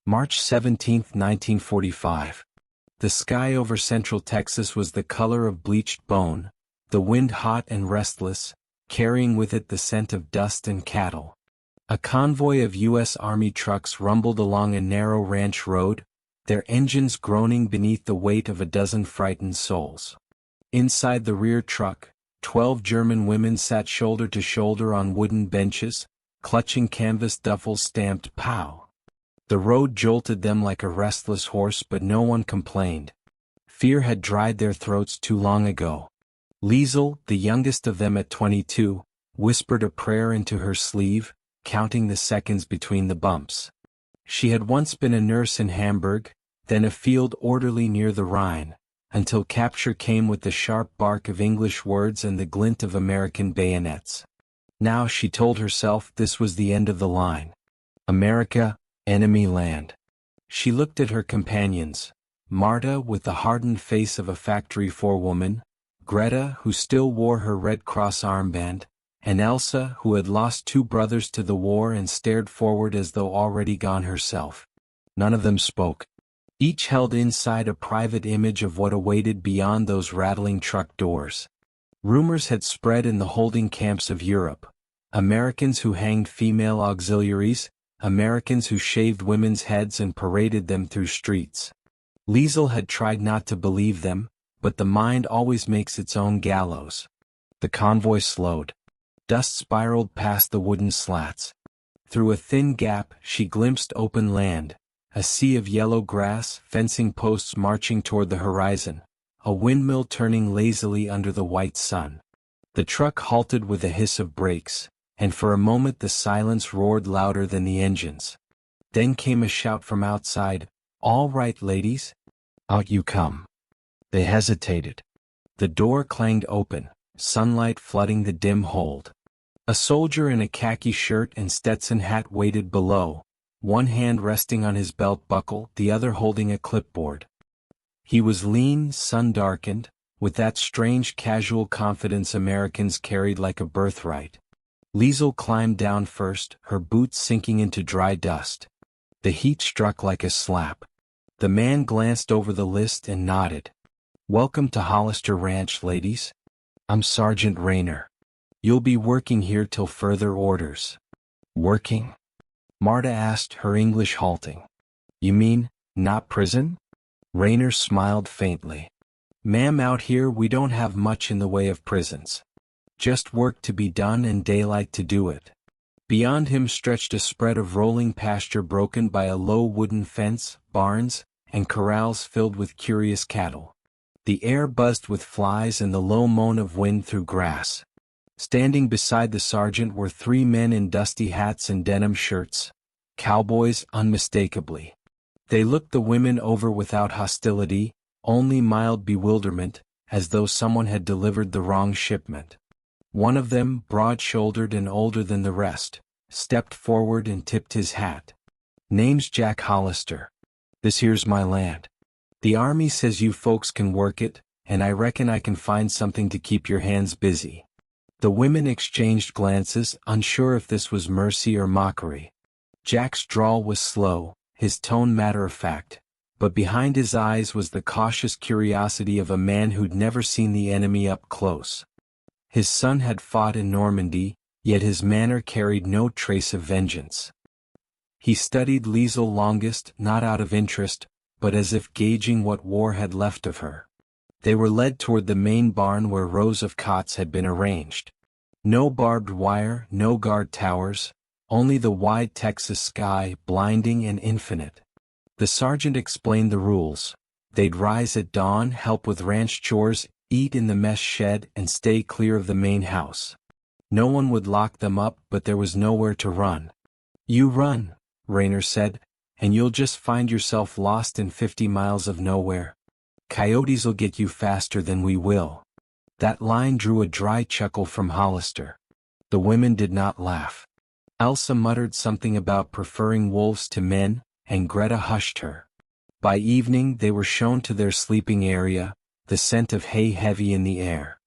March 17, 1945. The sky over central Texas was the color of bleached bone, the wind hot and restless, carrying with it the scent of dust and cattle. A convoy of U.S. Army trucks rumbled along a narrow ranch road, their engines groaning beneath the weight of a dozen frightened souls. Inside the rear truck, 12 German women sat shoulder to shoulder on wooden benches, clutching canvas duffels stamped POW. The road jolted them like a restless horse, but no one complained. Fear had dried their throats too long ago. Liesel, the youngest of them at 22, whispered a prayer into her sleeve, counting the seconds between the bumps. She had once been a nurse in Hamburg, then a field orderly near the Rhine, until capture came with the sharp bark of English words and the glint of American bayonets. Now she told herself this was the end of the line. America, enemy land. She looked at her companions, Marta with the hardened face of a factory forewoman, Greta who still wore her Red Cross armband, and Elsa who had lost 2 brothers to the war and stared forward as though already gone herself. None of them spoke. Each held inside a private image of what awaited beyond those rattling truck doors. Rumors had spread in the holding camps of Europe. Americans who hanged female auxiliaries, Americans who shaved women's heads and paraded them through streets. Liesel had tried not to believe them, but the mind always makes its own gallows. The convoy slowed. Dust spiraled past the wooden slats. Through a thin gap she glimpsed open land, a sea of yellow grass, fencing posts marching toward the horizon, a windmill turning lazily under the white sun. The truck halted with a hiss of brakes, and for a moment the silence roared louder than the engines. Then came a shout from outside, "All right, ladies. Out you come." They hesitated. The door clanged open, sunlight flooding the dim hold. A soldier in a khaki shirt and Stetson hat waited below, one hand resting on his belt buckle, the other holding a clipboard. He was lean, sun-darkened, with that strange casual confidence Americans carried like a birthright. Liesel climbed down first, her boots sinking into dry dust. The heat struck like a slap. The man glanced over the list and nodded. "Welcome to Hollister Ranch, ladies. I'm Sergeant Rayner. You'll be working here till further orders." "Working?" Marta asked, her English halting. "You mean, not prison?" Rayner smiled faintly. "Ma'am, out here we don't have much in the way of prisons. Just work to be done and daylight to do it." Beyond him stretched a spread of rolling pasture broken by a low wooden fence, barns, and corrals filled with curious cattle. The air buzzed with flies and the low moan of wind through grass. Standing beside the sergeant were 3 men in dusty hats and denim shirts, cowboys unmistakably. They looked the women over without hostility, only mild bewilderment, as though someone had delivered the wrong shipment. One of them, broad-shouldered and older than the rest, stepped forward and tipped his hat. "Name's Jack Hollister. This here's my land. The Army says you folks can work it, and I reckon I can find something to keep your hands busy." The women exchanged glances, unsure if this was mercy or mockery. Jack's drawl was slow, his tone matter-of-fact, but behind his eyes was the cautious curiosity of a man who'd never seen the enemy up close. His son had fought in Normandy, yet his manner carried no trace of vengeance. He studied Liesel longest, not out of interest, but as if gauging what war had left of her. They were led toward the main barn where rows of cots had been arranged. No barbed wire, no guard towers, only the wide Texas sky, blinding and infinite. The sergeant explained the rules. They'd rise at dawn, help with ranch chores, eat in the mess shed, and stay clear of the main house. No one would lock them up, but there was nowhere to run. "You run," Rayner said, "and you'll just find yourself lost in 50 miles of nowhere. Coyotes'll get you faster than we will." That line drew a dry chuckle from Hollister. The women did not laugh. Elsa muttered something about preferring wolves to men, and Greta hushed her. By evening they were shown to their sleeping area, the scent of hay heavy in the air.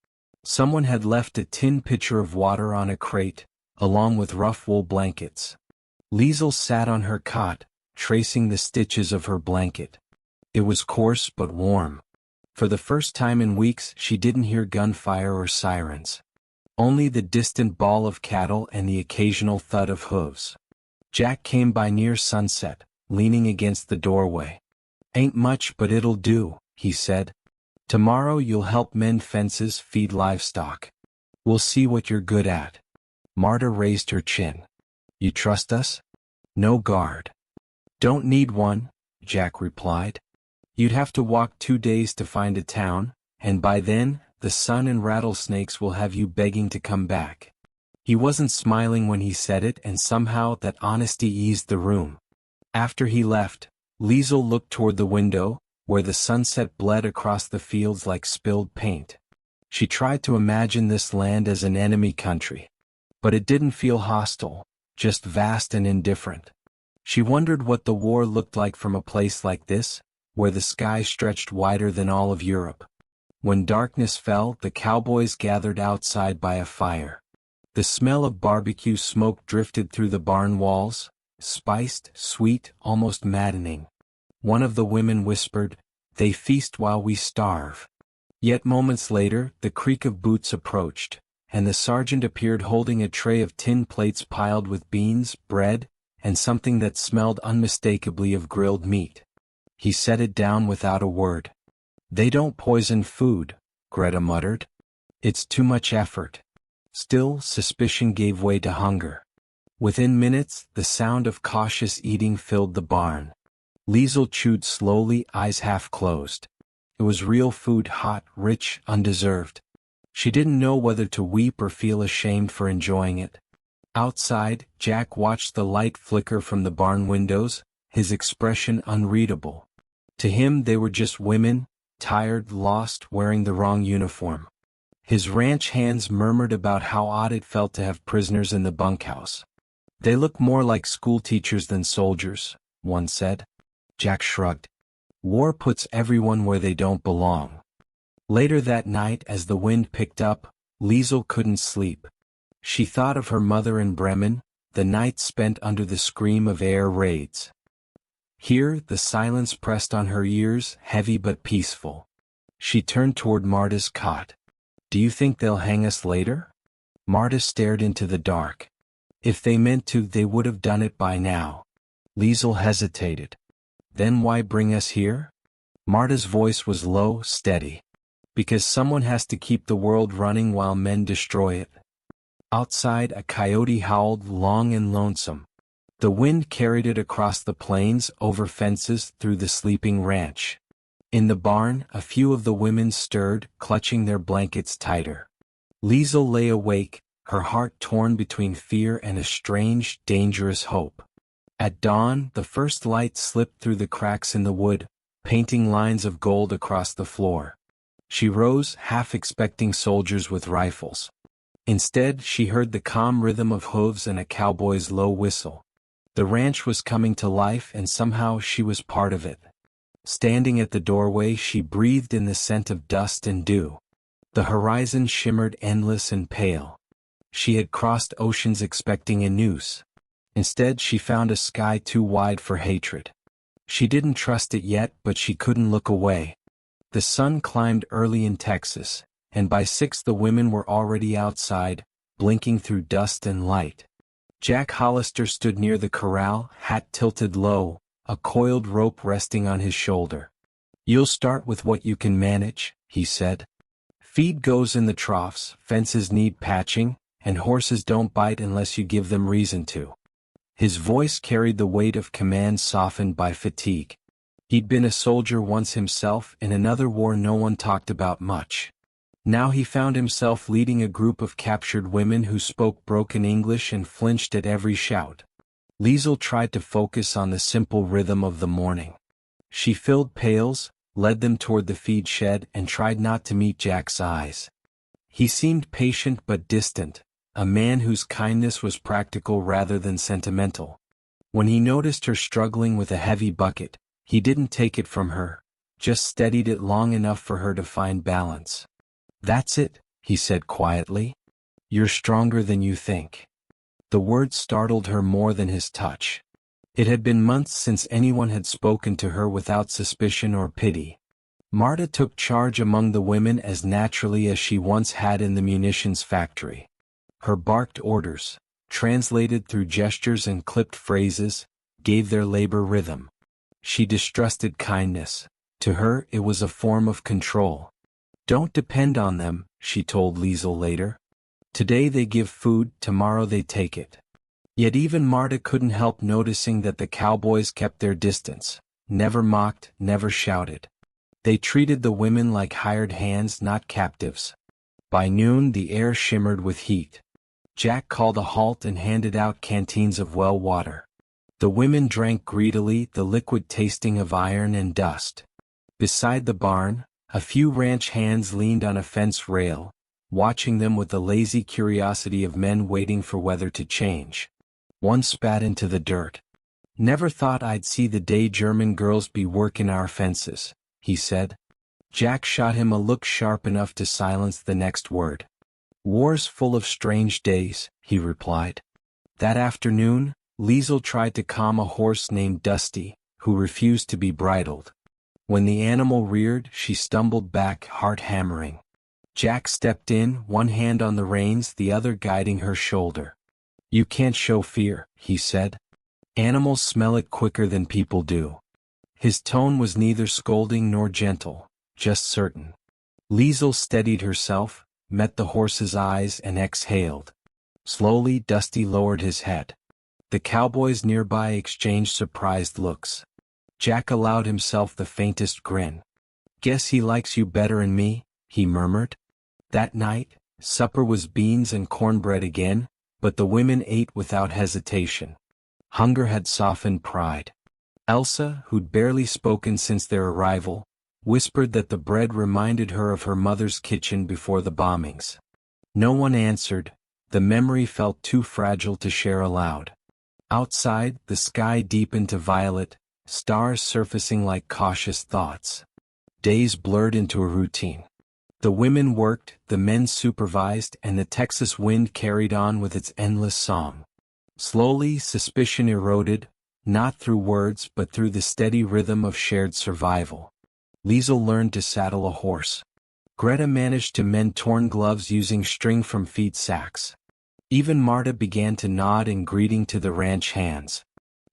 Someone had left a tin pitcher of water on a crate, along with rough wool blankets. Liesel sat on her cot, tracing the stitches of her blanket. It was coarse but warm. For the first time in weeks she didn't hear gunfire or sirens. Only the distant bawl of cattle and the occasional thud of hooves. Jack came by near sunset, leaning against the doorway. "Ain't much, but it'll do," he said. "Tomorrow you'll help mend fences, feed livestock. We'll see what you're good at." Marta raised her chin. "You trust us?" "No guard." "Don't need one," Jack replied. "You'd have to walk 2 days to find a town, and by then, the sun and rattlesnakes will have you begging to come back." He wasn't smiling when he said it, and somehow that honesty eased the room. After he left, Liesel looked toward the window, where the sunset bled across the fields like spilled paint. She tried to imagine this land as an enemy country. But it didn't feel hostile, just vast and indifferent. She wondered what the war looked like from a place like this, where the sky stretched wider than all of Europe. When darkness fell, the cowboys gathered outside by a fire. The smell of barbecue smoke drifted through the barn walls, spiced, sweet, almost maddening. One of the women whispered, "They feast while we starve." Yet moments later, the creak of boots approached, and the sergeant appeared holding a tray of tin plates piled with beans, bread, and something that smelled unmistakably of grilled meat. He set it down without a word. "They don't poison food," Greta muttered. "It's too much effort." Still, suspicion gave way to hunger. Within minutes, the sound of cautious eating filled the barn. Liesel chewed slowly, eyes half closed. It was real food, hot, rich, undeserved. She didn't know whether to weep or feel ashamed for enjoying it. Outside, Jack watched the light flicker from the barn windows, his expression unreadable. To him they were just women, tired, lost, wearing the wrong uniform. His ranch hands murmured about how odd it felt to have prisoners in the bunkhouse. "They look more like schoolteachers than soldiers," one said. Jack shrugged. "War puts everyone where they don't belong." Later that night, as the wind picked up, Liesel couldn't sleep. She thought of her mother in Bremen, the nights spent under the scream of air raids. Here, the silence pressed on her ears, heavy but peaceful. She turned toward Marta's cot. "Do you think they'll hang us later?" Marta stared into the dark. "If they meant to, they would have done it by now." Liesel hesitated. "Then why bring us here?" Marta's voice was low, steady. "Because someone has to keep the world running while men destroy it." Outside, a coyote howled, long and lonesome. The wind carried it across the plains, over fences, through the sleeping ranch. In the barn, a few of the women stirred, clutching their blankets tighter. Liesel lay awake, her heart torn between fear and a strange, dangerous hope. At dawn, the first light slipped through the cracks in the wood, painting lines of gold across the floor. She rose, half expecting soldiers with rifles. Instead, she heard the calm rhythm of hooves and a cowboy's low whistle. The ranch was coming to life, and somehow she was part of it. Standing at the doorway, she breathed in the scent of dust and dew. The horizon shimmered endless and pale. She had crossed oceans expecting a noose. Instead, she found a sky too wide for hatred. She didn't trust it yet, but she couldn't look away. The sun climbed early in Texas, and by 6 the women were already outside, blinking through dust and light. Jack Hollister stood near the corral, hat tilted low, a coiled rope resting on his shoulder. "You'll start with what you can manage," he said. "Feed goes in the troughs, fences need patching, and horses don't bite unless you give them reason to." His voice carried the weight of command softened by fatigue. He'd been a soldier once himself, in another war no one talked about much. Now he found himself leading a group of captured women who spoke broken English and flinched at every shout. Liesel tried to focus on the simple rhythm of the morning. She filled pails, led them toward the feed shed, and tried not to meet Jack's eyes. He seemed patient but distant, a man whose kindness was practical rather than sentimental. When he noticed her struggling with a heavy bucket, he didn't take it from her, just steadied it long enough for her to find balance. "That's it," he said quietly. "You're stronger than you think." The words startled her more than his touch. It had been months since anyone had spoken to her without suspicion or pity. Marta took charge among the women as naturally as she once had in the munitions factory. Her barked orders, translated through gestures and clipped phrases, gave their labor rhythm. She distrusted kindness. To her it was a form of control. "Don't depend on them," she told Liesel later. "Today they give food, tomorrow they take it." Yet even Marta couldn't help noticing that the cowboys kept their distance, never mocked, never shouted. They treated the women like hired hands, not captives. By noon the air shimmered with heat. Jack called a halt and handed out canteens of well water. The women drank greedily, the liquid tasting of iron and dust. Beside the barn, a few ranch hands leaned on a fence rail, watching them with the lazy curiosity of men waiting for weather to change. One spat into the dirt. "Never thought I'd see the day German girls be workin' our fences," he said. Jack shot him a look sharp enough to silence the next word. "War's full of strange days," he replied. That afternoon, Liesel tried to calm a horse named Dusty, who refused to be bridled. When the animal reared, she stumbled back, heart hammering. Jack stepped in, one hand on the reins, the other guiding her shoulder. "You can't show fear," he said. "Animals smell it quicker than people do." His tone was neither scolding nor gentle, just certain. Liesel steadied herself, met the horse's eyes and exhaled. Slowly Dusty lowered his head. The cowboys nearby exchanged surprised looks. Jack allowed himself the faintest grin. "Guess he likes you better'n me," he murmured. That night, supper was beans and cornbread again, but the women ate without hesitation. Hunger had softened pride. Elsa, who'd barely spoken since their arrival, whispered that the bread reminded her of her mother's kitchen before the bombings. No one answered. The memory felt too fragile to share aloud. Outside, the sky deepened to violet, stars surfacing like cautious thoughts. Days blurred into a routine. The women worked, the men supervised, and the Texas wind carried on with its endless song. Slowly, suspicion eroded, not through words but through the steady rhythm of shared survival. Liesel learned to saddle a horse. Greta managed to mend torn gloves using string from feed sacks. Even Marta began to nod in greeting to the ranch hands.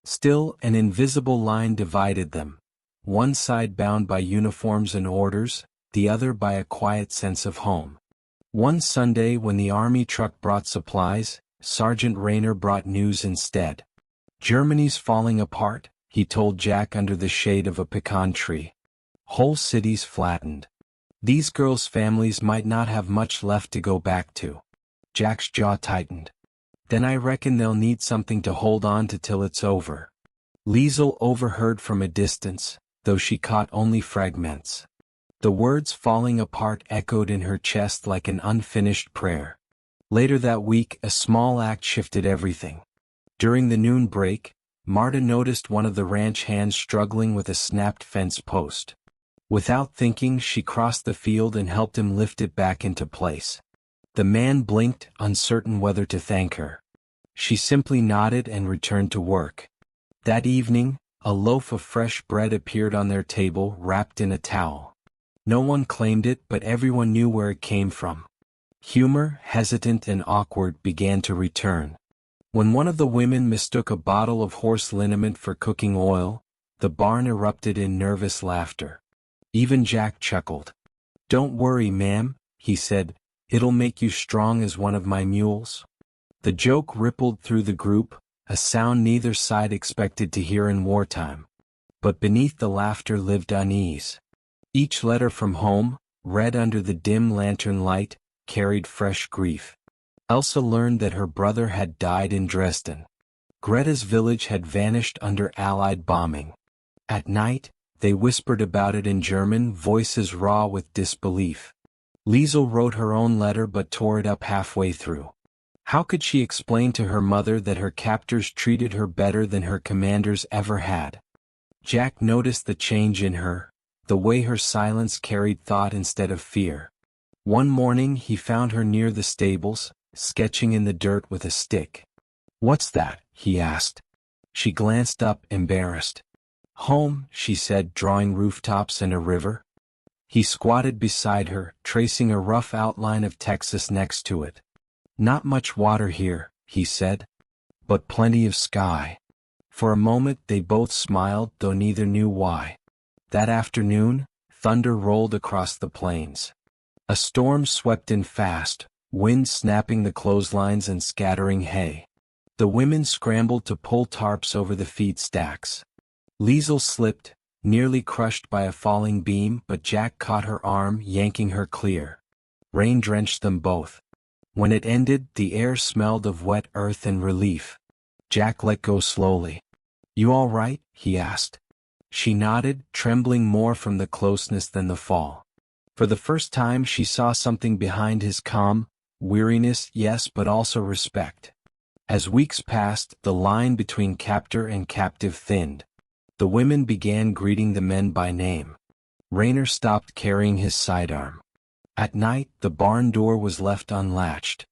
Still, an invisible line divided them, one side bound by uniforms and orders, the other by a quiet sense of home. One Sunday when the army truck brought supplies, Sergeant Rayner brought news instead. "Germany's falling apart," he told Jack under the shade of a pecan tree. "Whole cities flattened. These girls' families might not have much left to go back to." Jack's jaw tightened. "Then I reckon they'll need something to hold on to till it's over." Liesel overheard from a distance, though she caught only fragments. The words "falling apart" echoed in her chest like an unfinished prayer. Later that week, a small act shifted everything. During the noon break, Marta noticed one of the ranch hands struggling with a snapped fence post. Without thinking, she crossed the field and helped him lift it back into place. The man blinked, uncertain whether to thank her. She simply nodded and returned to work. That evening, a loaf of fresh bread appeared on their table, wrapped in a towel. No one claimed it, but everyone knew where it came from. Humor, hesitant and awkward, began to return. When one of the women mistook a bottle of horse liniment for cooking oil, the barn erupted in nervous laughter. Even Jack chuckled. "Don't worry, ma'am," he said, "it'll make you strong as one of my mules." The joke rippled through the group, a sound neither side expected to hear in wartime. But beneath the laughter lived unease. Each letter from home, read under the dim lantern light, carried fresh grief. Elsa learned that her brother had died in Dresden. Greta's village had vanished under Allied bombing. At night, they whispered about it in German, voices raw with disbelief. Liesel wrote her own letter but tore it up halfway through. How could she explain to her mother that her captors treated her better than her commanders ever had? Jack noticed the change in her, the way her silence carried thought instead of fear. One morning he found her near the stables, sketching in the dirt with a stick. "What's that?" he asked. She glanced up, embarrassed. Home, she said, drawing rooftops and a river. He squatted beside her, tracing a rough outline of Texas next to it. Not much water here, he said. But plenty of sky. For a moment they both smiled, though neither knew why. That afternoon, thunder rolled across the plains. A storm swept in fast, wind snapping the clotheslines and scattering hay. The women scrambled to pull tarps over the feed stacks. Liesl slipped, nearly crushed by a falling beam, but Jack caught her arm, yanking her clear. Rain drenched them both. When it ended, the air smelled of wet earth and relief. Jack let go slowly. "You all right?" he asked. She nodded, trembling more from the closeness than the fall. For the first time she saw something behind his calm, weariness, yes, but also respect. As weeks passed, the line between captor and captive thinned. The women began greeting the men by name. Rayner stopped carrying his sidearm. At night, the barn door was left unlatched.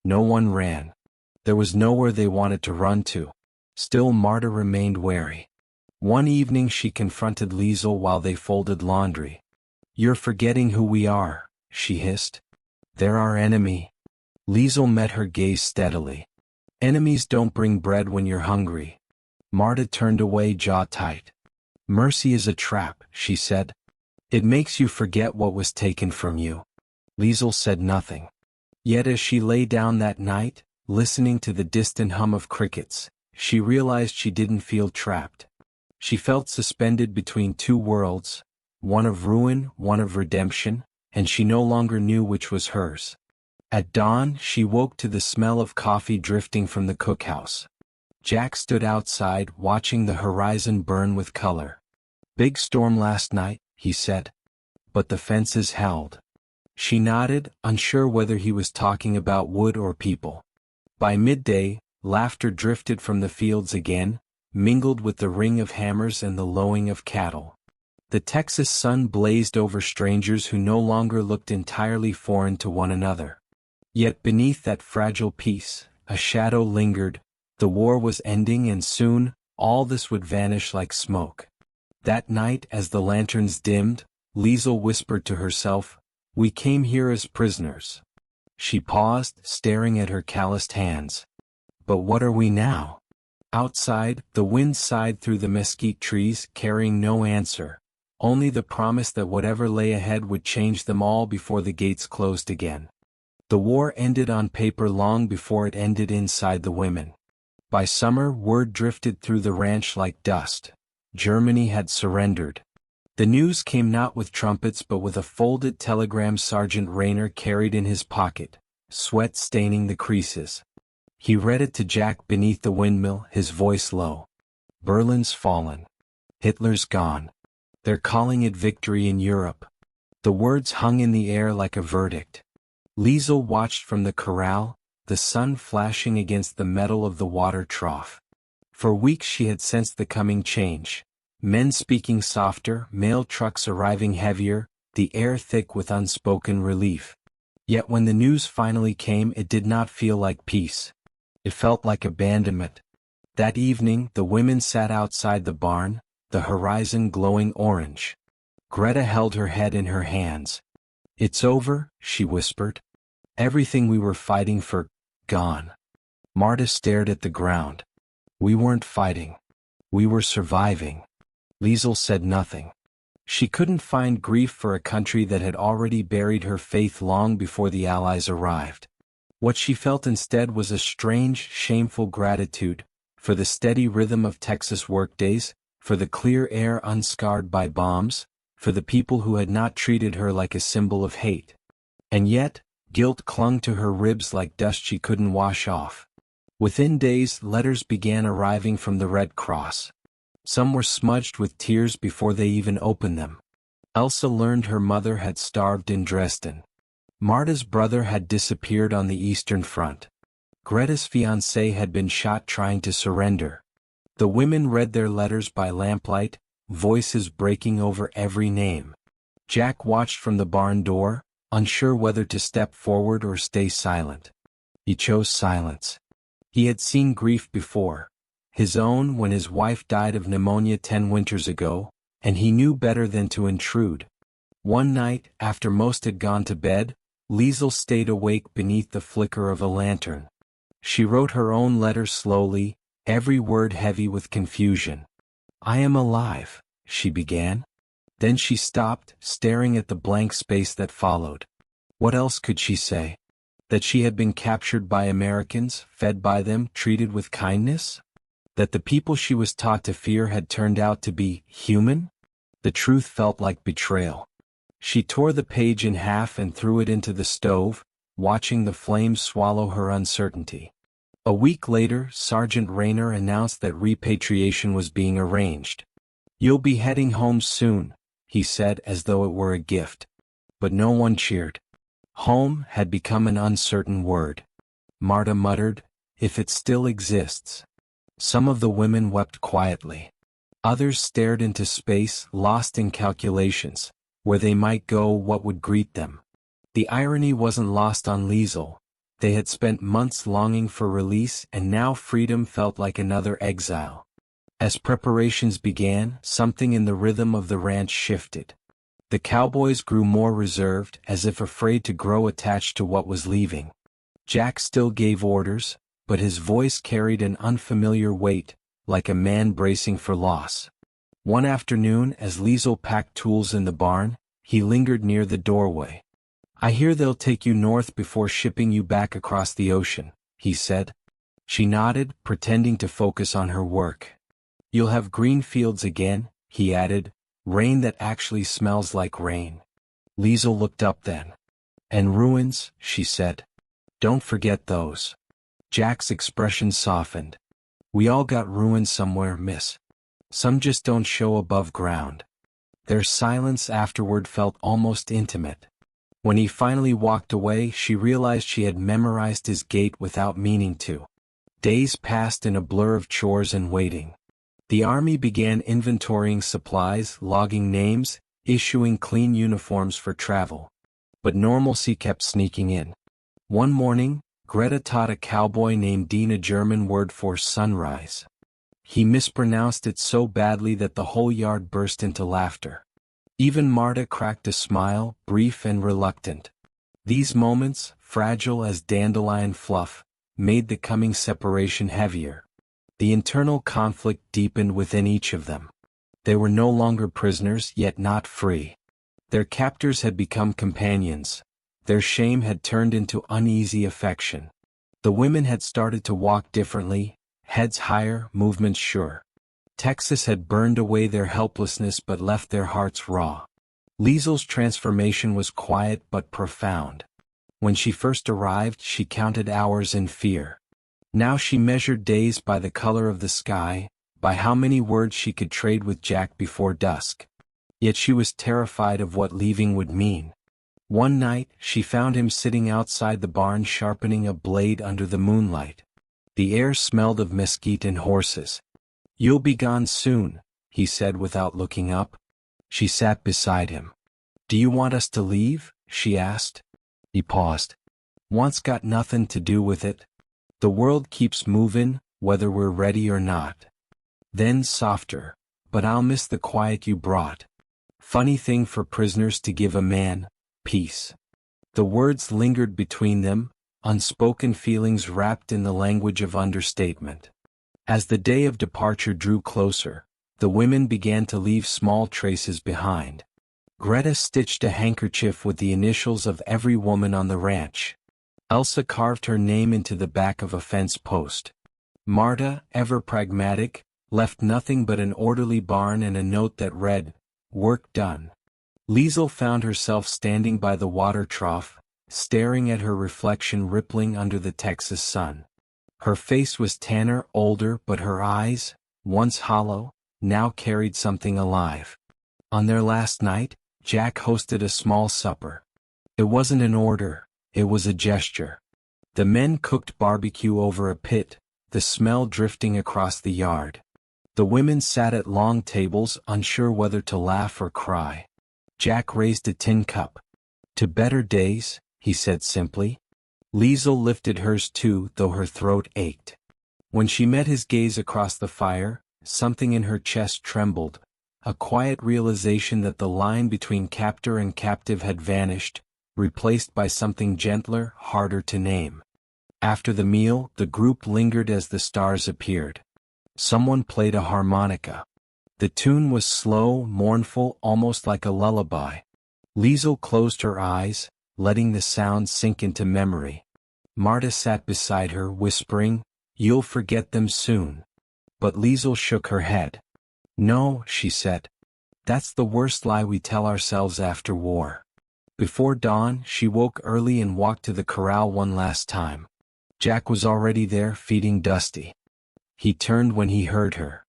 No one ran. There was nowhere they wanted to run to. Still, Marta remained wary. One evening she confronted Liesl while they folded laundry. "You're forgetting who we are," she hissed. "They're our enemy." Liesl met her gaze steadily. "Enemies don't bring bread when you're hungry." Marta turned away, jaw tight. "Mercy is a trap," she said. "It makes you forget what was taken from you." Liesl said nothing. Yet as she lay down that night, listening to the distant hum of crickets, she realized she didn't feel trapped. She felt suspended between two worlds, one of ruin, one of redemption, and she no longer knew which was hers. At dawn, she woke to the smell of coffee drifting from the cookhouse. Jack stood outside, watching the horizon burn with color. "Big storm last night," he said. "But the fences held." She nodded, unsure whether he was talking about wood or people. By midday, laughter drifted from the fields again, mingled with the ring of hammers and the lowing of cattle. The Texas sun blazed over strangers who no longer looked entirely foreign to one another. Yet beneath that fragile peace, a shadow lingered. The war was ending, and soon, all this would vanish like smoke. That night, as the lanterns dimmed, Liesl whispered to herself, "We came here as prisoners." She paused, staring at her calloused hands. "But what are we now?" Outside, the wind sighed through the mesquite trees, carrying no answer, only the promise that whatever lay ahead would change them all before the gates closed again. The war ended on paper long before it ended inside the women. By summer, word drifted through the ranch like dust. Germany had surrendered. The news came not with trumpets but with a folded telegram Sergeant Rayner carried in his pocket, sweat staining the creases. He read it to Jack beneath the windmill, his voice low. "Berlin's fallen. Hitler's gone. They're calling it victory in Europe." The words hung in the air like a verdict. Liesl watched from the corral, the sun flashing against the metal of the water trough. For weeks she had sensed the coming change. Men speaking softer, mail trucks arriving heavier, the air thick with unspoken relief. Yet when the news finally came, it did not feel like peace. It felt like abandonment. That evening, the women sat outside the barn, the horizon glowing orange. Greta held her head in her hands. "It's over," she whispered. "Everything we were fighting for, gone." Marta stared at the ground. "We weren't fighting. We were surviving." Liesl said nothing. She couldn't find grief for a country that had already buried her faith long before the Allies arrived. What she felt instead was a strange, shameful gratitude, for the steady rhythm of Texas workdays, for the clear air unscarred by bombs, for the people who had not treated her like a symbol of hate. And yet, guilt clung to her ribs like dust she couldn't wash off. Within days, letters began arriving from the Red Cross. Some were smudged with tears before they even opened them. Elsa learned her mother had starved in Dresden. Marta's brother had disappeared on the Eastern Front. Greta's fiancé had been shot trying to surrender. The women read their letters by lamplight, voices breaking over every name. Jack watched from the barn door, unsure whether to step forward or stay silent. He chose silence. He had seen grief before. His own when his wife died of pneumonia 10 winters ago, and he knew better than to intrude. One night, after most had gone to bed, Liesl stayed awake beneath the flicker of a lantern. She wrote her own letter slowly, every word heavy with confusion. "I am alive," she began. Then she stopped, staring at the blank space that followed. What else could she say? That she had been captured by Americans, fed by them, treated with kindness? That the people she was taught to fear had turned out to be human? The truth felt like betrayal. She tore the page in half and threw it into the stove, watching the flames swallow her uncertainty. A week later, Sergeant Rayner announced that repatriation was being arranged. "You'll be heading home soon," he said as though it were a gift. But no one cheered. Home had become an uncertain word. Marta muttered, "If it still exists." Some of the women wept quietly. Others stared into space, lost in calculations, where they might go, what would greet them. The irony wasn't lost on Liesl. They had spent months longing for release, and now freedom felt like another exile. As preparations began, something in the rhythm of the ranch shifted. The cowboys grew more reserved, as if afraid to grow attached to what was leaving. Jack still gave orders, but his voice carried an unfamiliar weight, like a man bracing for loss. One afternoon, as Liesl packed tools in the barn, he lingered near the doorway. "I hear they'll take you north before shipping you back across the ocean," he said. She nodded, pretending to focus on her work. "You'll have green fields again," he added, "rain that actually smells like rain." Liesl looked up then. "And ruins," she said. "Don't forget those." Jack's expression softened. "We all got ruins somewhere, miss. Some just don't show above ground." Their silence afterward felt almost intimate. When he finally walked away, she realized she had memorized his gait without meaning to. Days passed in a blur of chores and waiting. The army began inventorying supplies, logging names, issuing clean uniforms for travel. But normalcy kept sneaking in. One morning, Greta taught a cowboy named Dean a German word for sunrise. He mispronounced it so badly that the whole yard burst into laughter. Even Marta cracked a smile, brief and reluctant. These moments, fragile as dandelion fluff, made the coming separation heavier. The internal conflict deepened within each of them. They were no longer prisoners, yet not free. Their captors had become companions. Their shame had turned into uneasy affection. The women had started to walk differently, heads higher, movements sure. Texas had burned away their helplessness but left their hearts raw. Liesl's transformation was quiet but profound. When she first arrived, she counted hours in fear. Now she measured days by the color of the sky, by how many words she could trade with Jack before dusk. Yet she was terrified of what leaving would mean. One night, she found him sitting outside the barn sharpening a blade under the moonlight. The air smelled of mesquite and horses. "You'll be gone soon," he said without looking up. She sat beside him. "Do you want us to leave?" she asked. He paused. "Want's got nothing to do with it. The world keeps moving, whether we're ready or not." Then softer, "But I'll miss the quiet you brought. Funny thing for prisoners to give a man, peace." The words lingered between them, unspoken feelings wrapped in the language of understatement. As the day of departure drew closer, the women began to leave small traces behind. Greta stitched a handkerchief with the initials of every woman on the ranch. Elsa carved her name into the back of a fence post. Marta, ever pragmatic, left nothing but an orderly barn and a note that read, "Work done." Liesl found herself standing by the water trough, staring at her reflection rippling under the Texas sun. Her face was tanner, older, but her eyes, once hollow, now carried something alive. On their last night, Jack hosted a small supper. It wasn't an order, it was a gesture. The men cooked barbecue over a pit, the smell drifting across the yard. The women sat at long tables, unsure whether to laugh or cry. Jack raised a tin cup. "To better days," he said simply. Liesl lifted hers too, though her throat ached. When she met his gaze across the fire, something in her chest trembled, a quiet realization that the line between captor and captive had vanished, replaced by something gentler, harder to name. After the meal, the group lingered as the stars appeared. Someone played a harmonica. The tune was slow, mournful, almost like a lullaby. Liesel closed her eyes, letting the sound sink into memory. Marta sat beside her, whispering, "You'll forget them soon." But Liesel shook her head. "No," she said. "That's the worst lie we tell ourselves after war." Before dawn, she woke early and walked to the corral one last time. Jack was already there, feeding Dusty. He turned when he heard her.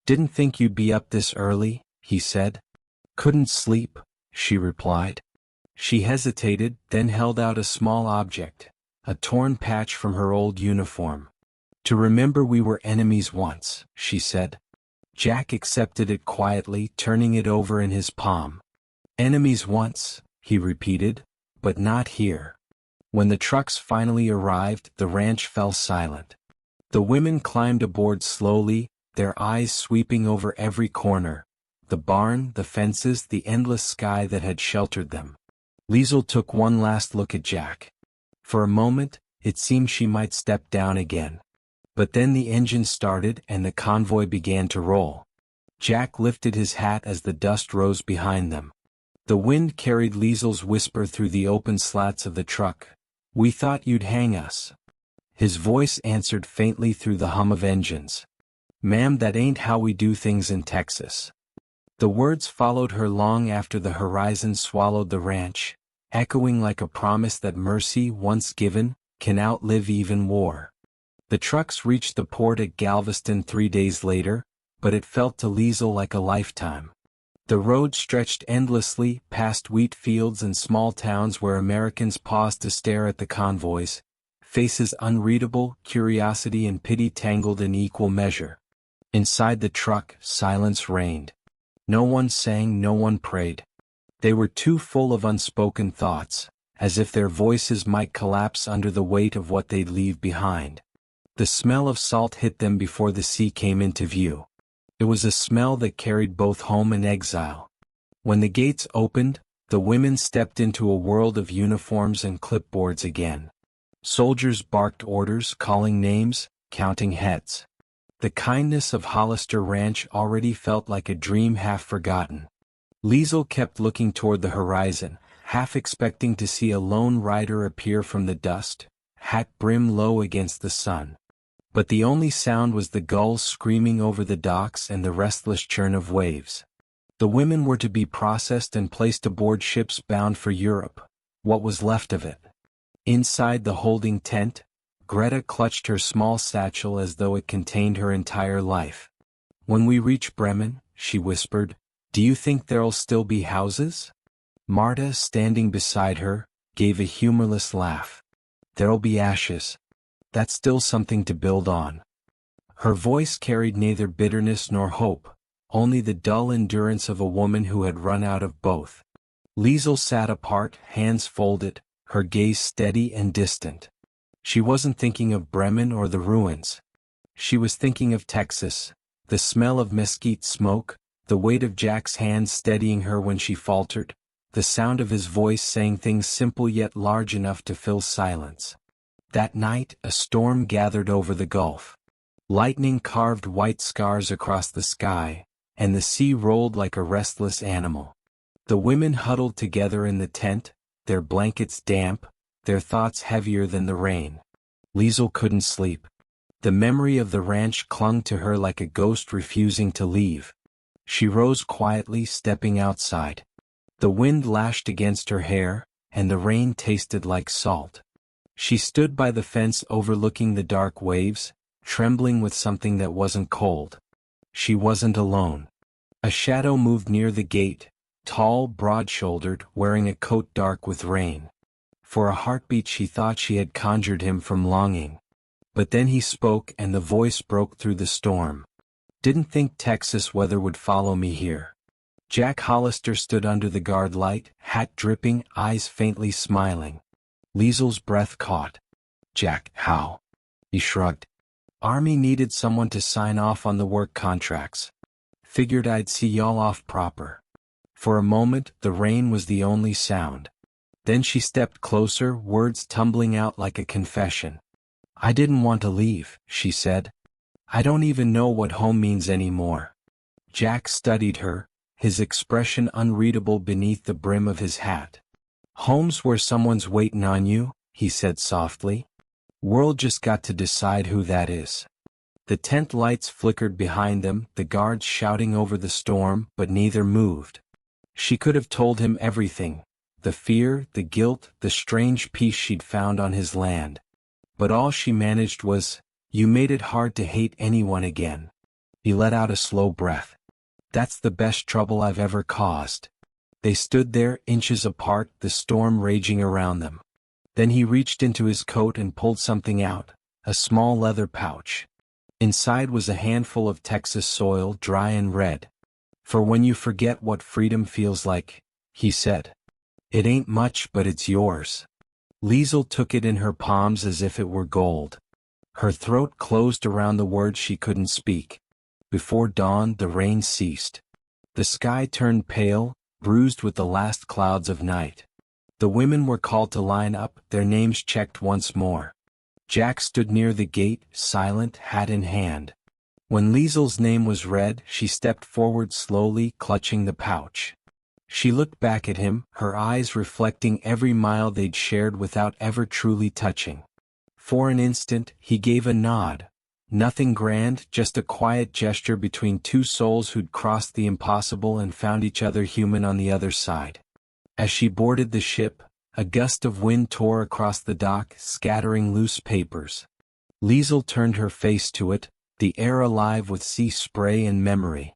"Didn't think you'd be up this early," he said. "Couldn't sleep," she replied. She hesitated, then held out a small object, a torn patch from her old uniform. "To remember we were enemies once," she said. Jack accepted it quietly, turning it over in his palm. "Enemies once," he repeated, "but not here." When the trucks finally arrived, the ranch fell silent. The women climbed aboard slowly, their eyes sweeping over every corner, the barn, the fences, the endless sky that had sheltered them. Liesel took one last look at Jack. For a moment, it seemed she might step down again. But then the engine started and the convoy began to roll. Jack lifted his hat as the dust rose behind them. The wind carried Liesel's whisper through the open slats of the truck. "We thought you'd hang us." His voice answered faintly through the hum of engines. "Ma'am, that ain't how we do things in Texas." The words followed her long after the horizon swallowed the ranch, echoing like a promise that mercy, once given, can outlive even war. The trucks reached the port at Galveston 3 days later, but it felt to Liesel like a lifetime. The road stretched endlessly, past wheat fields and small towns where Americans paused to stare at the convoys, faces unreadable, curiosity and pity tangled in equal measure. Inside the truck, silence reigned. No one sang, no one prayed. They were too full of unspoken thoughts, as if their voices might collapse under the weight of what they'd leave behind. The smell of salt hit them before the sea came into view. It was a smell that carried both home and exile. When the gates opened, the women stepped into a world of uniforms and clipboards again. Soldiers barked orders, calling names, counting heads. The kindness of Hollister Ranch already felt like a dream half forgotten. Liesel kept looking toward the horizon, half expecting to see a lone rider appear from the dust, hat brim low against the sun. But the only sound was the gulls screaming over the docks and the restless churn of waves. The women were to be processed and placed aboard ships bound for Europe, what was left of it. Inside the holding tent, Greta clutched her small satchel as though it contained her entire life. "When we reach Bremen," she whispered, "do you think there'll still be houses?" Marta, standing beside her, gave a humorless laugh. "There'll be ashes. That's still something to build on." Her voice carried neither bitterness nor hope, only the dull endurance of a woman who had run out of both. Liesel sat apart, hands folded, her gaze steady and distant. She wasn't thinking of Bremen or the ruins. She was thinking of Texas, the smell of mesquite smoke, the weight of Jack's hand steadying her when she faltered, the sound of his voice saying things simple yet large enough to fill silence. That night, a storm gathered over the Gulf. Lightning carved white scars across the sky, and the sea rolled like a restless animal. The women huddled together in the tent, their blankets damp, their thoughts heavier than the rain. Liesel couldn't sleep. The memory of the ranch clung to her like a ghost refusing to leave. She rose quietly, stepping outside. The wind lashed against her hair, and the rain tasted like salt. She stood by the fence overlooking the dark waves, trembling with something that wasn't cold. She wasn't alone. A shadow moved near the gate, tall, broad-shouldered, wearing a coat dark with rain. For a heartbeat she thought she had conjured him from longing. But then he spoke and the voice broke through the storm. "Didn't think Texas weather would follow me here." Jack Hollister stood under the guard light, hat dripping, eyes faintly smiling. Liesel's breath caught. "Jack, how?" He shrugged. Army needed someone to sign off on the work contracts. Figured I'd see y'all off proper. For a moment, the rain was the only sound. Then she stepped closer, words tumbling out like a confession. I didn't want to leave, she said. I don't even know what home means anymore. Jack studied her, his expression unreadable beneath the brim of his hat. Home's where someone's waiting on you, he said softly. World just got to decide who that is. The tent lights flickered behind them, the guards shouting over the storm, but neither moved. She could have told him everything, the fear, the guilt, the strange peace she'd found on his land. But all she managed was, you made it hard to hate anyone again. He let out a slow breath. That's the best trouble I've ever caused. They stood there, inches apart, the storm raging around them. Then he reached into his coat and pulled something out, a small leather pouch. Inside was a handful of Texas soil, dry and red. For when you forget what freedom feels like, he said. It ain't much, but it's yours. Liesl took it in her palms as if it were gold. Her throat closed around the words she couldn't speak. Before dawn, the rain ceased. The sky turned pale, bruised with the last clouds of night. The women were called to line up, their names checked once more. Jack stood near the gate, silent, hat in hand. When Liesl's name was read, she stepped forward slowly, clutching the pouch. She looked back at him, her eyes reflecting every mile they'd shared without ever truly touching. For an instant, he gave a nod. Nothing grand, just a quiet gesture between two souls who'd crossed the impossible and found each other human on the other side. As she boarded the ship, a gust of wind tore across the dock, scattering loose papers. Liesl turned her face to it, the air alive with sea spray and memory.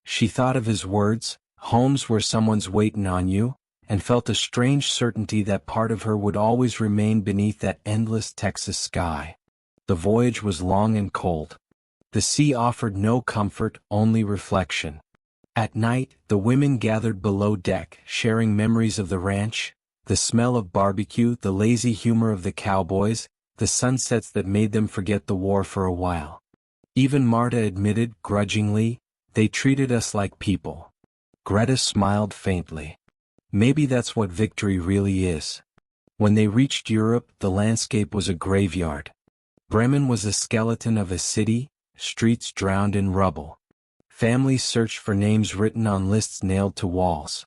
She thought of his words, home's where someone's waiting on you, and felt a strange certainty that part of her would always remain beneath that endless Texas sky. The voyage was long and cold. The sea offered no comfort, only reflection. At night, the women gathered below deck, sharing memories of the ranch, the smell of barbecue, the lazy humor of the cowboys, the sunsets that made them forget the war for a while. Even Marta admitted, grudgingly, they treated us like people. Greta smiled faintly. Maybe that's what victory really is. When they reached Europe, the landscape was a graveyard. Bremen was a skeleton of a city, streets drowned in rubble. Families searched for names written on lists nailed to walls.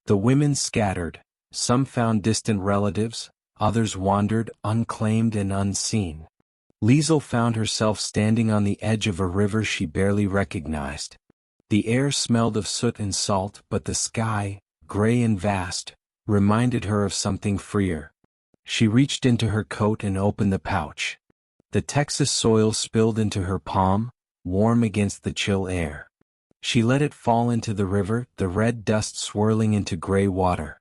The women scattered, some found distant relatives, others wandered, unclaimed and unseen. Liesl found herself standing on the edge of a river she barely recognized. The air smelled of soot and salt, but the sky, gray and vast, reminded her of something freer. She reached into her coat and opened the pouch. The Texas soil spilled into her palm, warm against the chill air. She let it fall into the river, the red dust swirling into gray water.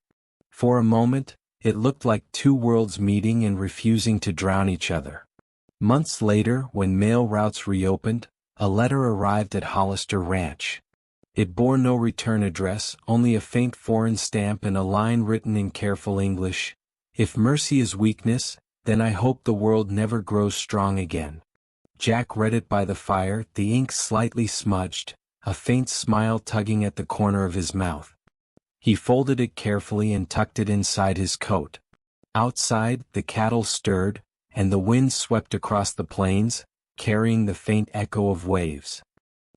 For a moment, it looked like two worlds meeting and refusing to drown each other. Months later, when mail routes reopened, a letter arrived at Hollister Ranch. It bore no return address, only a faint foreign stamp and a line written in careful English. If mercy is weakness, then I hope the world never grows strong again. Jack read it by the fire, the ink slightly smudged, a faint smile tugging at the corner of his mouth. He folded it carefully and tucked it inside his coat. Outside, the cattle stirred, and the wind swept across the plains, carrying the faint echo of waves.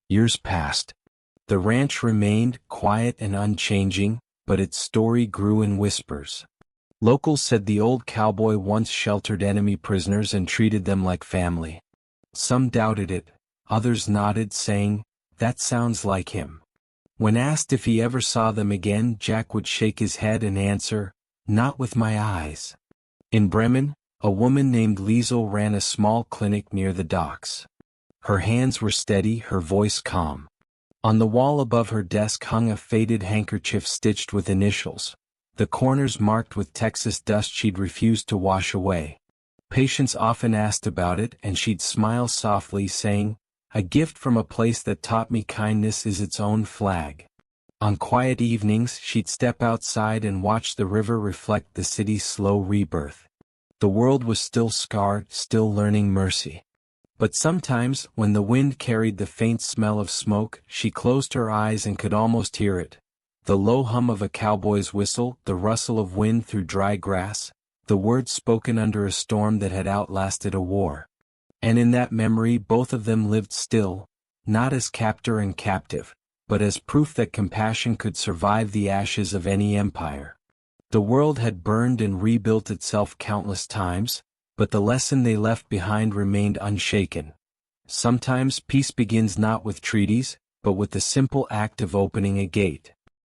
Years passed. The ranch remained quiet and unchanging, but its story grew in whispers. Locals said the old cowboy once sheltered enemy prisoners and treated them like family. Some doubted it, others nodded, saying, "That sounds like him." When asked if he ever saw them again, Jack would shake his head and answer, "Not with my eyes." In Bremen, a woman named Liesl ran a small clinic near the docks. Her hands were steady, her voice calm. On the wall above her desk hung a faded handkerchief stitched with initials, the corners marked with Texas dust she'd refused to wash away. Patients often asked about it, and she'd smile softly, saying, "A gift from a place that taught me kindness is its own flag." On quiet evenings, she'd step outside and watch the river reflect the city's slow rebirth. The world was still scarred, still learning mercy. But sometimes, when the wind carried the faint smell of smoke, she closed her eyes and could almost hear it. The low hum of a cowboy's whistle, the rustle of wind through dry grass, the words spoken under a storm that had outlasted a war. And in that memory both of them lived still, not as captor and captive, but as proof that compassion could survive the ashes of any empire. The world had burned and rebuilt itself countless times, but the lesson they left behind remained unshaken. Sometimes peace begins not with treaties, but with the simple act of opening a gate.